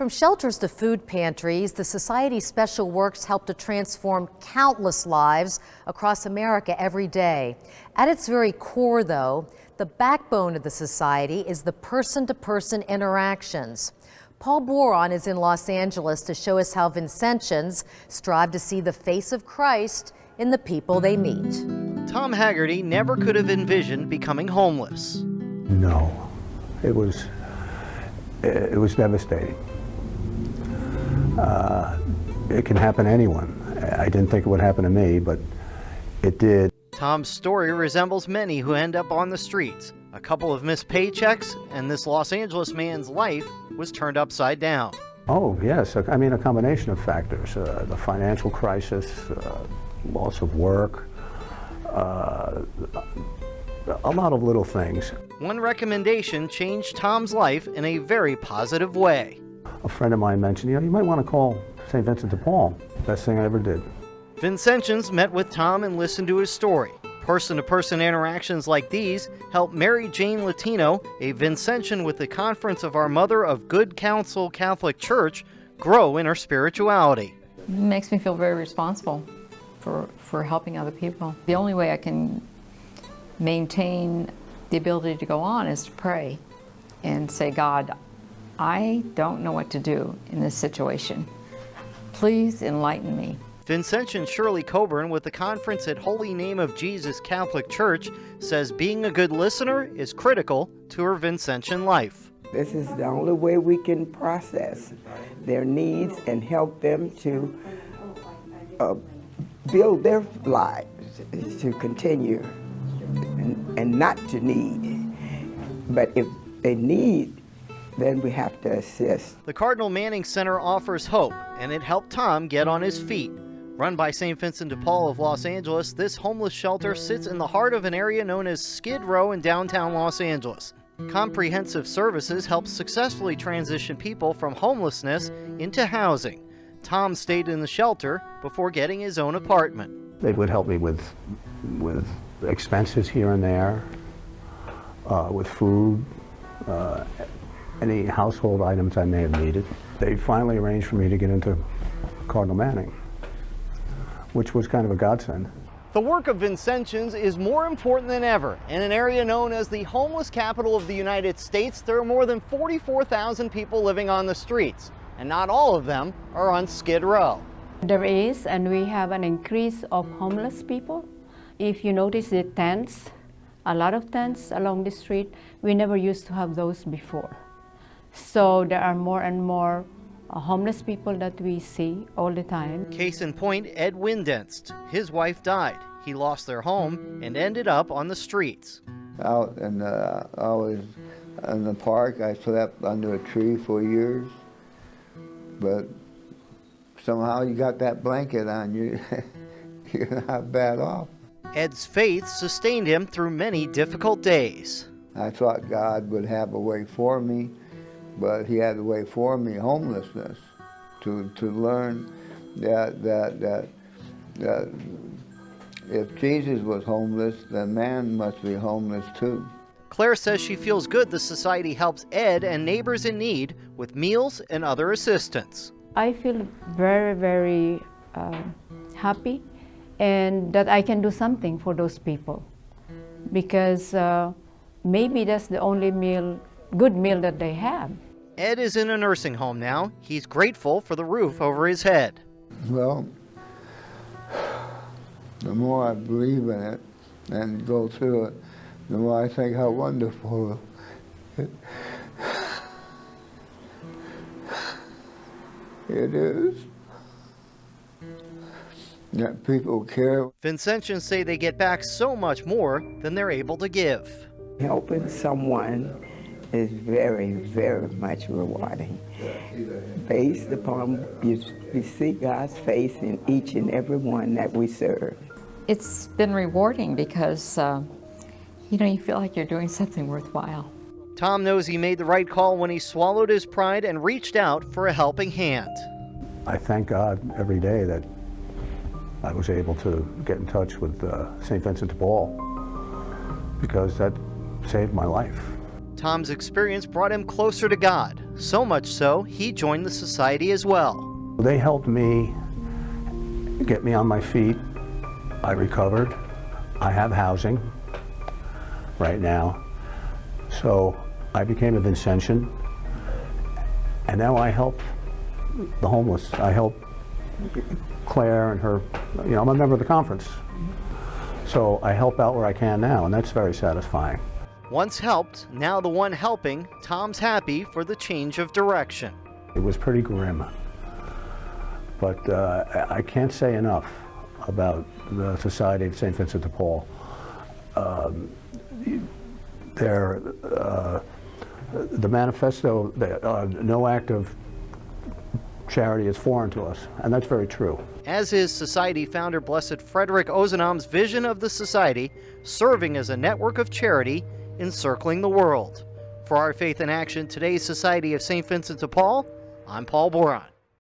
From shelters to food pantries, the Society's special works help to transform countless lives across America every day. At its very core, though, the backbone of the Society is the person-to-person interactions. Paul Boron is in Los Angeles to show us how Vincentians strive to see the face of Christ in the people they meet. Tom Haggerty never could have envisioned becoming homeless. No, it was devastating. It can happen to anyone. I didn't think it would happen to me, but it did. Tom's story resembles many who end up on the streets. A couple of missed paychecks, and this Los Angeles man's life was turned upside down. Oh, yes. I mean, a combination of factors. The financial crisis, loss of work, a lot of little things. One recommendation changed Tom's life in a very positive way. A friend of mine mentioned, you might want to call St. Vincent de Paul. Best thing I ever did. Vincentians met with Tom and listened to his story. Person-to-person interactions like these helped Mary Jane Latino, a Vincentian with the Conference of Our Mother of Good Counsel Catholic Church, grow in her spirituality. It makes me feel very responsible for helping other people. The only way I can maintain the ability to go on is to pray and say, God, I don't know what to do in this situation. Please enlighten me. Vincentian Shirley Coburn with the Conference at Holy Name of Jesus Catholic Church says being a good listener is critical to her Vincentian life. This is the only way we can process their needs and help them to build their lives to continue and not to need. But if they need, then we have to assist. The Cardinal Manning Center offers hope, and it helped Tom get on his feet. Run by St. Vincent de Paul of Los Angeles, this homeless shelter sits in the heart of an area known as Skid Row in downtown Los Angeles. Comprehensive services help successfully transition people from homelessness into housing. Tom stayed in the shelter before getting his own apartment. They would help me with expenses here and there, with food, any household items I may have needed. They finally arranged for me to get into Cardinal Manning, which was kind of a godsend. The work of Vincentians is more important than ever. In an area known as the homeless capital of the United States, there are more than 44,000 people living on the streets, and not all of them are on Skid Row. There is, and we have an increase of homeless people. If you notice the tents, a lot of tents along the street, we never used to have those before. So there are more and more homeless people that we see all the time. Case in point, Ed Windenst. His wife died. He lost their home and ended up on the streets. Out in I was in the park. I slept under a tree for years, but somehow you got that blanket on you. You're not bad off. Ed's faith sustained him through many difficult days. I thought God would have a way for me, but he had a way for me, homelessness, to learn that if Jesus was homeless, then man must be homeless too. Claire says she feels good the Society helps Ed and neighbors in need with meals and other assistance. I feel very, very happy and that I can do something for those people, because maybe that's the only good meal that they have. Ed is in a nursing home now. He's grateful for the roof over his head. Well, the more I believe in it and go through it, the more I think how wonderful it is that people care. Vincentians say they get back so much more than they're able to give. Helping someone is very, very much rewarding. Based upon, we see God's face in each and every one that we serve. It's been rewarding because, you feel like you're doing something worthwhile. Tom knows he made the right call when he swallowed his pride and reached out for a helping hand. I thank God every day that I was able to get in touch with St. Vincent de Paul, because that saved my life. Tom's experience brought him closer to God. So much so, he joined the society as well. They helped me get me on my feet. I recovered. I have housing right now. So I became a Vincentian, and now I help the homeless. I help Claire and her, I'm a member of the conference. So I help out where I can now, and that's very satisfying. Once helped, now the one helping, Tom's happy for the change of direction. It was pretty grim, but I can't say enough about the Society of St. Vincent de Paul. The manifesto, no act of charity is foreign to us, and that's very true. As is Society founder Blessed Frederick Ozanam's vision of the Society, serving as a network of charity encircling the world. For Our Faith in Action, today's Society of St. Vincent de Paul, I'm Paul Boron.